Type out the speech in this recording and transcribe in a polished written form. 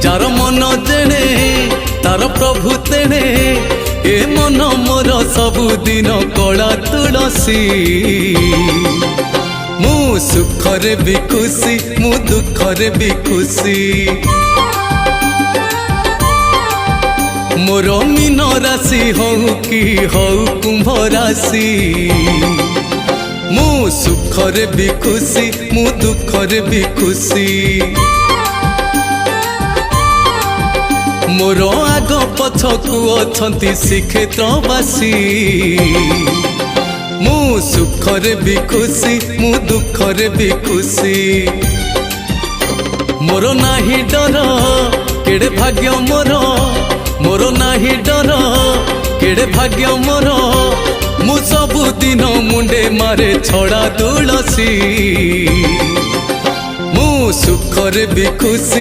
Jar मन जेणे तार प्रभु तेणे ए मन मोर सबुदिन कला तुलसी मु सुखरे भी खुशी मु दुखरे भी खुशी मोर मीन राशि हऊ कि हऊ कुंभ राशि मु सुखरे भी खुशी मु दुखरे भी खुशी मोर आग पछकु अछंती श्रीक्षेत्रवासी मु सुखरे भी खुशी मु दुखरे भी खुशी मोर नाही डर केड़े भाग्य मोर नाही डर केड़े भाग्य मोर मु सबुदिन मुंडे मारे छड़ा तुलसी मु सुखरे भी खुशी।